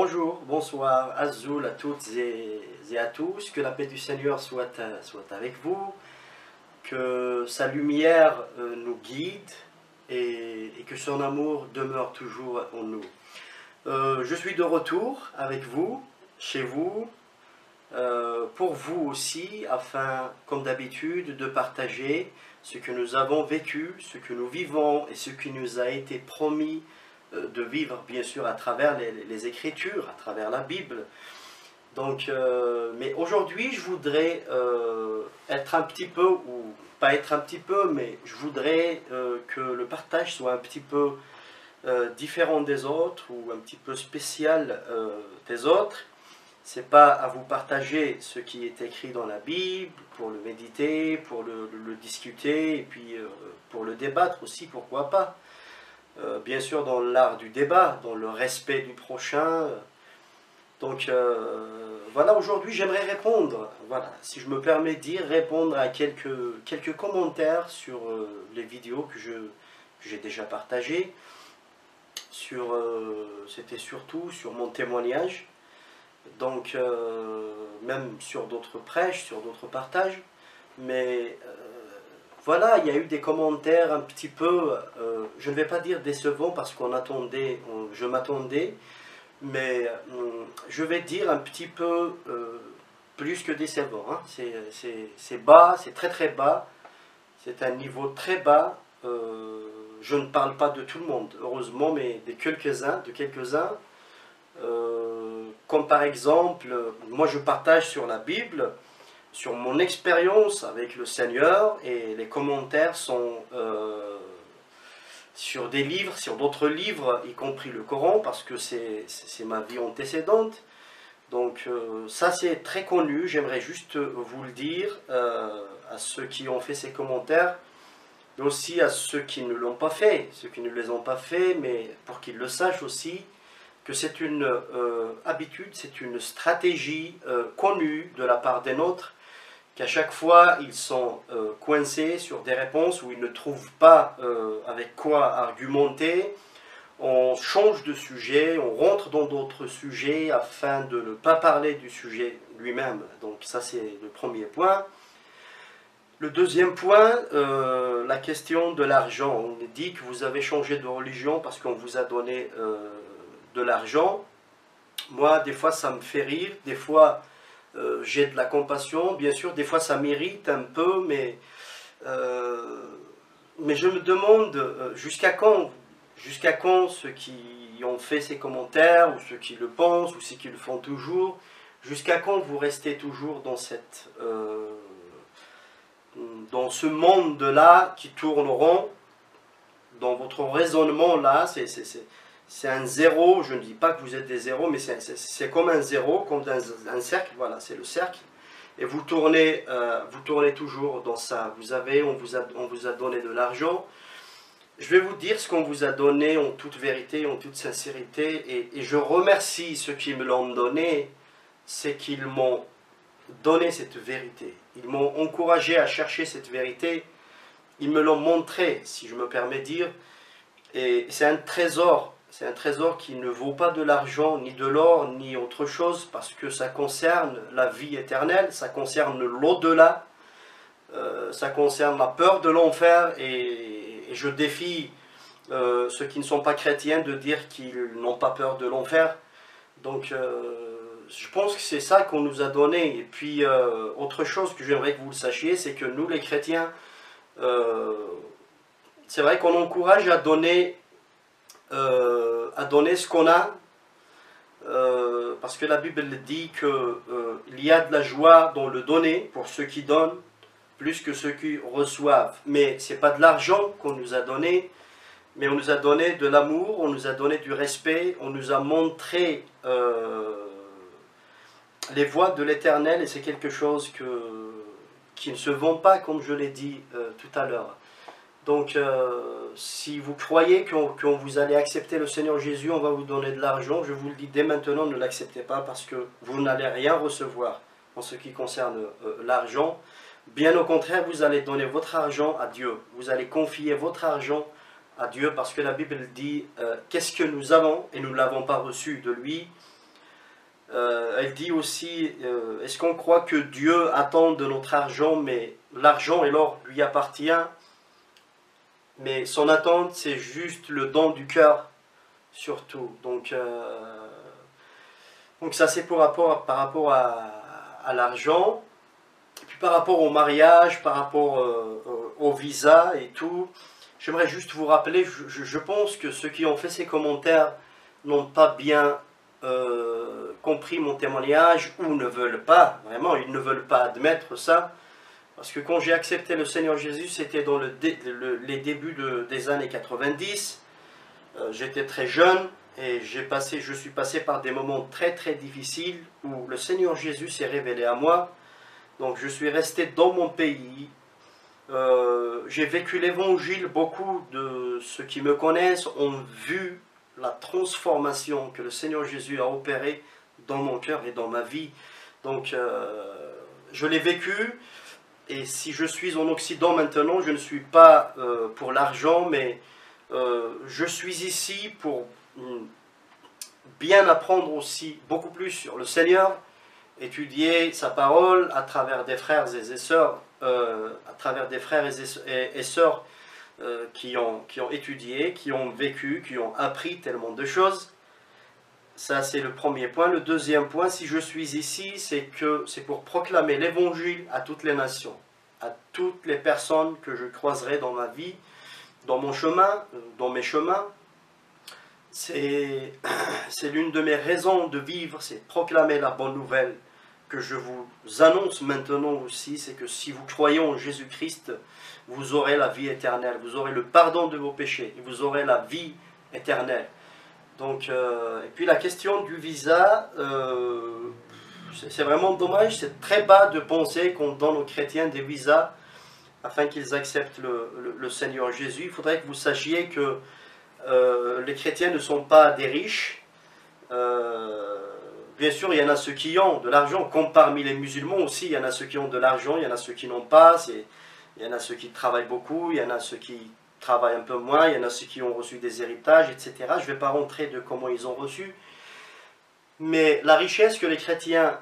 Bonjour, bonsoir, Azul à toutes et à tous, que la paix du Seigneur soit avec vous, que sa lumière nous guide et que son amour demeure toujours en nous. Je suis de retour avec vous, chez vous, pour vous aussi, afin, comme d'habitude, de partager ce que nous avons vécu, ce que nous vivons et ce qui nous a été promis de vivre, bien sûr, à travers les Écritures, à travers la Bible. Donc, mais aujourd'hui, je voudrais être un petit peu, ou pas être un petit peu, mais je voudrais que le partage soit un petit peu différent des autres, ou un petit peu spécial des autres. C'est pas à vous partager ce qui est écrit dans la Bible, pour le méditer, pour le discuter, et puis pour le débattre aussi, pourquoi pas. Bien sûr dans l'art du débat, dans le respect du prochain. Donc voilà, aujourd'hui j'aimerais répondre, voilà, si je me permets de dire, répondre à quelques commentaires sur les vidéos que j'ai déjà partagées. C'était surtout sur mon témoignage. Donc, même sur d'autres prêches, sur d'autres partages, mais voilà, il y a eu des commentaires un petit peu, je ne vais pas dire décevants parce je m'attendais, mais je vais dire un petit peu plus que décevant. Hein. C'est bas, c'est très très bas, c'est un niveau très bas. Je ne parle pas de tout le monde, heureusement, mais de quelques-uns. Comme par exemple, moi je partage sur la Bible, sur mon expérience avec le Seigneur, et les commentaires sont sur des livres, sur d'autres livres, y compris le Coran, parce que c'est ma vie antécédente. Donc ça c'est très connu, j'aimerais juste vous le dire à ceux qui ont fait ces commentaires, mais aussi à ceux qui ne l'ont pas fait, ceux qui ne les ont pas fait, mais pour qu'ils le sachent aussi, que c'est une habitude, c'est une stratégie connue de la part des nôtres, qu'à chaque fois ils sont coincés sur des réponses où ils ne trouvent pas avec quoi argumenter, on change de sujet, on rentre dans d'autres sujets afin de ne pas parler du sujet lui-même. Donc ça c'est le premier point. Le deuxième point, la question de l'argent. On dit que vous avez changé de religion parce qu'on vous a donné de l'argent. Moi, des fois, ça me fait rire. Des fois, j'ai de la compassion. Bien sûr, des fois, ça m'irrite un peu. Mais je me demande jusqu'à quand ceux qui ont fait ces commentaires, ou ceux qui le pensent, ou ceux qui le font toujours, jusqu'à quand vous restez toujours dans ce monde-là qui tourne rond, dans votre raisonnement-là, c'est un zéro. Je ne dis pas que vous êtes des zéros, mais c'est comme un zéro, comme un cercle, voilà, c'est le cercle. Et vous tournez toujours dans ça. On vous a donné de l'argent. Je vais vous dire ce qu'on vous a donné en toute vérité, en toute sincérité, et je remercie ceux qui me l'ont donné, c'est qu'ils m'ont donné cette vérité. Ils m'ont encouragé à chercher cette vérité. Ils me l'ont montré, si je me permets de dire. Et c'est un trésor qui ne vaut pas de l'argent, ni de l'or, ni autre chose, parce que ça concerne la vie éternelle, ça concerne l'au-delà, ça concerne la peur de l'enfer, et je défie ceux qui ne sont pas chrétiens de dire qu'ils n'ont pas peur de l'enfer. Donc je pense que c'est ça qu'on nous a donné. Et puis autre chose que j'aimerais que vous le sachiez, c'est que nous les chrétiens, c'est vrai qu'on encourage à donner ce qu'on a, parce que la Bible dit qu'il y a de la joie dans le donner pour ceux qui donnent plus que ceux qui reçoivent. Mais ce n'est pas de l'argent qu'on nous a donné, mais on nous a donné de l'amour, on nous a donné du respect, on nous a montré les voies de l'éternel, et c'est quelque chose qui ne se vend pas, comme je l'ai dit tout à l'heure. Donc, si vous croyez qu'on vous allez accepter le Seigneur Jésus, on va vous donner de l'argent, je vous le dis dès maintenant, ne l'acceptez pas, parce que vous n'allez rien recevoir en ce qui concerne l'argent. Bien au contraire, vous allez donner votre argent à Dieu. Vous allez confier votre argent à Dieu, parce que la Bible dit qu'est-ce que nous avons et nous ne l'avons pas reçu de lui. Elle dit aussi, est-ce qu'on croit que Dieu attend de notre argent, mais l'argent et l'or lui appartient, mais son attente c'est juste le don du cœur surtout. Donc ça c'est par rapport à l'argent. Et puis par rapport au mariage, par rapport au visa et tout, j'aimerais juste vous rappeler, je pense que ceux qui ont fait ces commentaires n'ont pas bien compris mon témoignage ou ne veulent pas, vraiment, ils ne veulent pas admettre ça. Parce que quand j'ai accepté le Seigneur Jésus, c'était dans les débuts des années 90. J'étais très jeune et je suis passé par des moments très très difficiles où le Seigneur Jésus s'est révélé à moi. Donc je suis resté dans mon pays. J'ai vécu l'évangile. Beaucoup de ceux qui me connaissent ont vu la transformation que le Seigneur Jésus a opérée dans mon cœur et dans ma vie. Donc je l'ai vécu. Et si je suis en Occident maintenant, je ne suis pas pour l'argent, mais je suis ici pour bien apprendre aussi beaucoup plus sur le Seigneur, étudier sa parole à travers des frères et des sœurs, qui ont étudié, qui ont vécu, qui ont appris tellement de choses. Ça, c'est le premier point. Le deuxième point, si je suis ici, c'est pour proclamer l'évangile à toutes les nations, à toutes les personnes que je croiserai dans ma vie, dans mon chemin, dans mes chemins. C'est l'une de mes raisons de vivre, c'est proclamer la bonne nouvelle que je vous annonce maintenant aussi, c'est que si vous croyez en Jésus-Christ, vous aurez la vie éternelle, vous aurez le pardon de vos péchés, et vous aurez la vie éternelle. Donc, et puis la question du visa, c'est vraiment dommage, c'est très bas de penser qu'on donne aux chrétiens des visas afin qu'ils acceptent le Seigneur Jésus. Il faudrait que vous sachiez que les chrétiens ne sont pas des riches. Bien sûr, il y en a ceux qui ont de l'argent, comme parmi les musulmans aussi, il y en a ceux qui ont de l'argent, il y en a ceux qui n'ont pas, il y en a ceux qui travaillent beaucoup, il y en a ceux qui travaillent un peu moins, il y en a ceux qui ont reçu des héritages, etc. Je ne vais pas rentrer de comment ils ont reçu. Mais la richesse que les chrétiens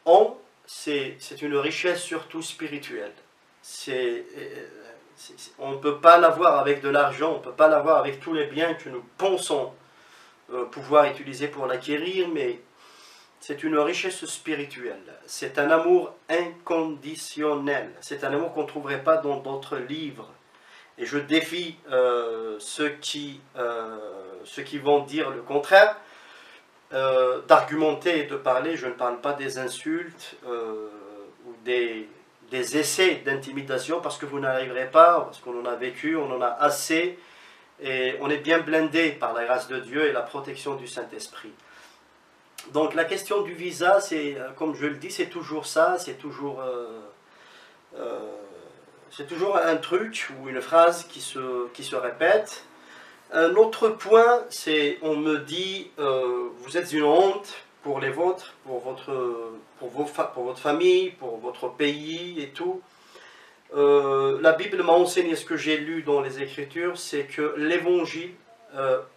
ont, c'est une richesse surtout spirituelle. On ne peut pas l'avoir avec de l'argent, on ne peut pas l'avoir avec tous les biens que nous pensons pouvoir utiliser pour l'acquérir, mais c'est une richesse spirituelle. C'est un amour inconditionnel. C'est un amour qu'on ne trouverait pas dans d'autres livres. Et je défie ceux qui vont dire le contraire, d'argumenter et de parler. Je ne parle pas des insultes ou des essais d'intimidation, parce que vous n'arriverez pas, parce qu'on en a vécu, on en a assez, et on est bien blindé par la grâce de Dieu et la protection du Saint-Esprit. Donc la question du visa, c'est, comme je le dis, c'est toujours ça, c'est toujours un truc ou une phrase qui se répète. Un autre point, c'est, on me dit, vous êtes une honte pour les vôtres, pour votre famille, pour votre pays et tout. La Bible m'a enseigné, ce que j'ai lu dans les Écritures, c'est que l'évangile,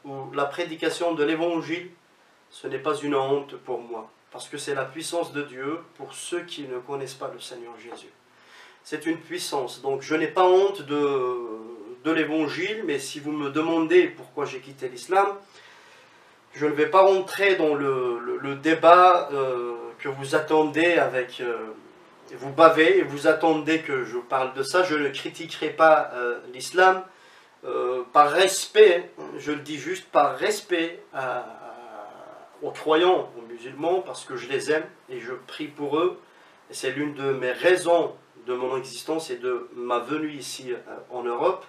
ou la prédication de l'évangile, ce n'est pas une honte pour moi, parce que c'est la puissance de Dieu pour ceux qui ne connaissent pas le Seigneur Jésus. C'est une puissance, donc je n'ai pas honte de l'évangile, mais si vous me demandez pourquoi j'ai quitté l'islam, je ne vais pas rentrer dans le débat que vous attendez avec... vous bavez et vous attendez que je parle de ça. Je ne critiquerai pas l'islam par respect, je le dis juste par respect aux croyants, aux musulmans, parce que je les aime et je prie pour eux. Et c'est l'une de mes raisons de mon existence et de ma venue ici en Europe.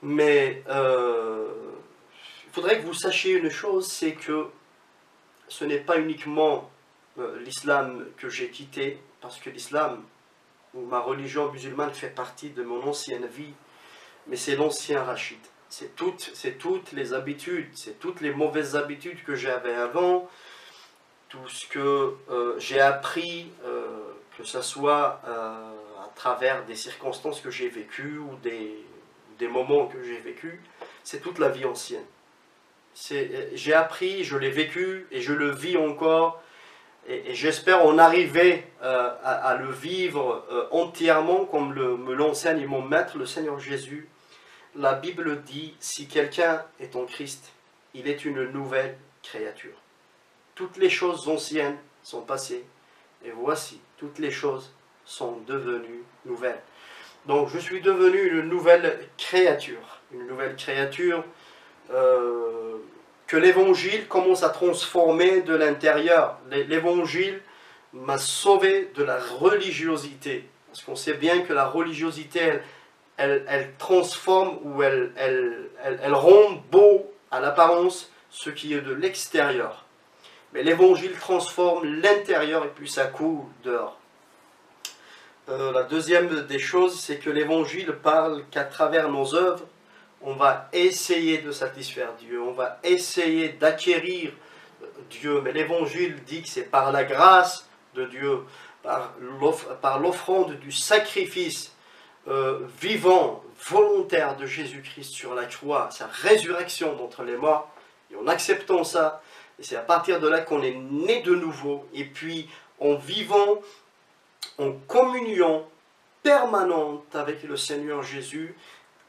Mais il faudrait que vous sachiez une chose, c'est que ce n'est pas uniquement l'islam que j'ai quitté, parce que l'islam, ou ma religion musulmane, fait partie de mon ancienne vie, mais c'est l'ancien Rachid. C'est toutes les habitudes, c'est toutes les mauvaises habitudes que j'avais avant, tout ce que j'ai appris, que ce soit à travers des circonstances que j'ai vécues ou des moments que j'ai vécus, c'est toute la vie ancienne. j'ai appris, je l'ai vécu et je le vis encore. Et j'espère en arriver à le vivre entièrement comme me l'enseigne mon maître, le Seigneur Jésus. La Bible dit, si quelqu'un est en Christ, il est une nouvelle créature. Toutes les choses anciennes sont passées, et voici, toutes les choses sont devenues nouvelles. Donc je suis devenu une nouvelle créature. Une nouvelle créature que l'Évangile commence à transformer de l'intérieur. L'Évangile m'a sauvé de la religiosité. Parce qu'on sait bien que la religiosité, elle transforme ou elle rend beau à l'apparence ce qui est de l'extérieur. Mais l'Évangile transforme l'intérieur et puis ça coule dehors. La deuxième des choses, c'est que l'Évangile parle qu'à travers nos œuvres, on va essayer de satisfaire Dieu, on va essayer d'acquérir Dieu. Mais l'Évangile dit que c'est par la grâce de Dieu, par l'offrande du sacrifice vivant, volontaire de Jésus-Christ sur la croix, sa résurrection d'entre les morts, et en acceptant ça, et c'est à partir de là qu'on est né de nouveau, et puis en vivant en communion permanente avec le Seigneur Jésus,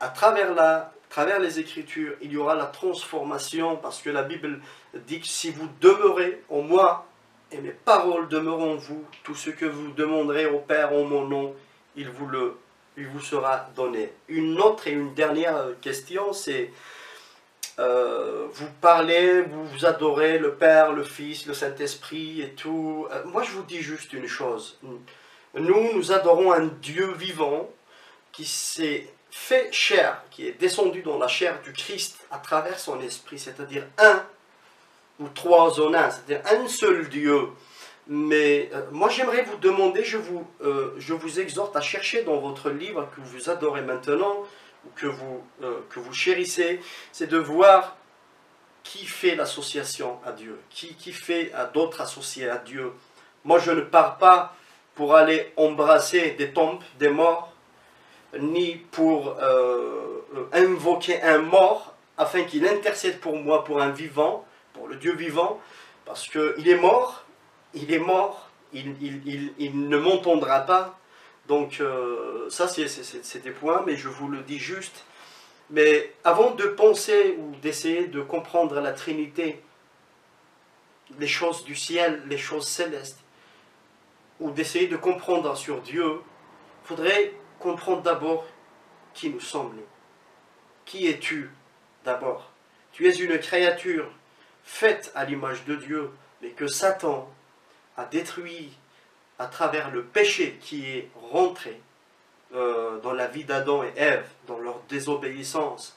à travers les Écritures, il y aura la transformation, parce que la Bible dit que si vous demeurez en moi, et mes paroles demeurent en vous, tout ce que vous demanderez au Père en mon nom, il vous sera donné. Une autre et une dernière question, c'est vous parlez, vous adorez le Père, le Fils, le Saint-Esprit et tout. Moi, je vous dis juste une chose. Nous adorons un Dieu vivant qui s'est fait chair, qui est descendu dans la chair du Christ à travers son esprit, c'est-à-dire un ou trois en un, c'est-à-dire un seul Dieu. Mais moi j'aimerais vous demander, je vous exhorte à chercher dans votre livre que vous adorez maintenant, ou que vous chérissez, c'est de voir qui fait l'association à Dieu, qui fait à d'autres associés à Dieu. Moi je ne pars pas pour aller embrasser des tombes, des morts, ni pour invoquer un mort afin qu'il intercède pour moi, pour un vivant, pour le Dieu vivant, parce qu'il est mort, il ne m'entendra pas. Donc ça c'est des points, mais je vous le dis juste. Mais avant de penser ou d'essayer de comprendre la Trinité, les choses du ciel, les choses célestes, ou d'essayer de comprendre sur Dieu, il faudrait comprendre d'abord qui nous sommes nous. Qui es-tu d'abord? Tu es une créature faite à l'image de Dieu, mais que Satan a détruit à travers le péché qui est rentré dans la vie d'Adam et Ève, dans leur désobéissance.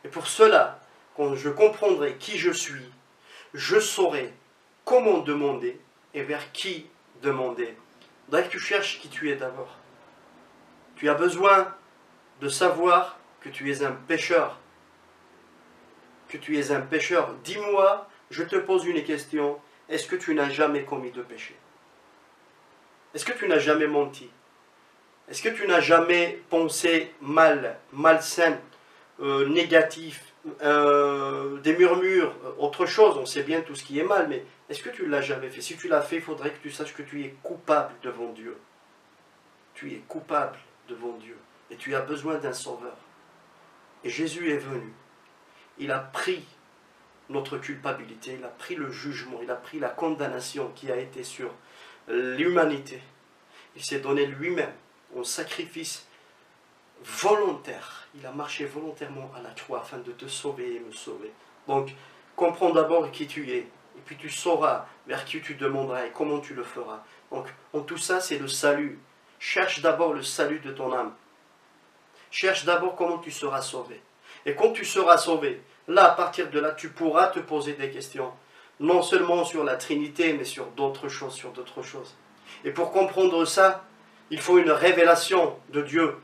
Et pour cela, quand je comprendrai qui je suis, je saurai comment demander et vers qui demander. Il faudrait que tu cherches qui tu es d'abord. Tu as besoin de savoir que tu es un pécheur. Que tu es un pécheur. Dis-moi, je te pose une question. Est-ce que tu n'as jamais commis de péché? Est-ce que tu n'as jamais menti? Est-ce que tu n'as jamais pensé malsain, négatif, des murmures, autre chose? On sait bien tout ce qui est mal, mais est-ce que tu ne l'as jamais fait? Si tu l'as fait, il faudrait que tu saches que tu es coupable devant Dieu. Tu es coupable devant Dieu. Et tu as besoin d'un sauveur. Et Jésus est venu. Il a pris notre culpabilité, il a pris le jugement, il a pris la condamnation qui a été sur l'humanité. Il s'est donné lui-même en sacrifice volontaire. Il a marché volontairement à la croix afin de te sauver et me sauver. Donc, comprends d'abord qui tu es. Et puis tu sauras vers qui tu demanderas et comment tu le feras. Donc, en tout ça, c'est le salut. Cherche d'abord le salut de ton âme. Cherche d'abord comment tu seras sauvé. Et quand tu seras sauvé, là, à partir de là, tu pourras te poser des questions. Non seulement sur la Trinité, mais sur d'autres choses, Et pour comprendre ça, il faut une révélation de Dieu.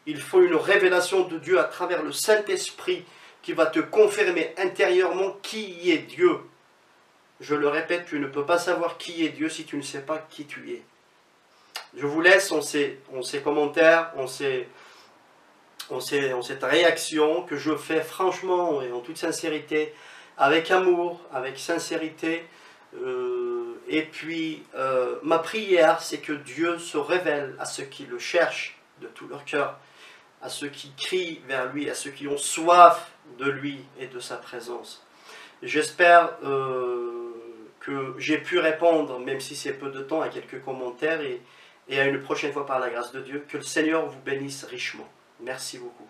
Il faut une révélation de Dieu à travers le Saint-Esprit qui va te confirmer intérieurement qui est Dieu. Je le répète, tu ne peux pas savoir qui est Dieu si tu ne sais pas qui tu es. Je vous laisse en ces commentaires, en cette réaction que je fais franchement et en toute sincérité avec amour, avec sincérité. Et puis, ma prière, c'est que Dieu se révèle à ceux qui le cherchent de tout leur cœur, à ceux qui crient vers lui, à ceux qui ont soif de lui et de sa présence. J'espère que j'ai pu répondre, même si c'est peu de temps, à quelques commentaires et à une prochaine fois par la grâce de Dieu. Que le Seigneur vous bénisse richement. Merci beaucoup.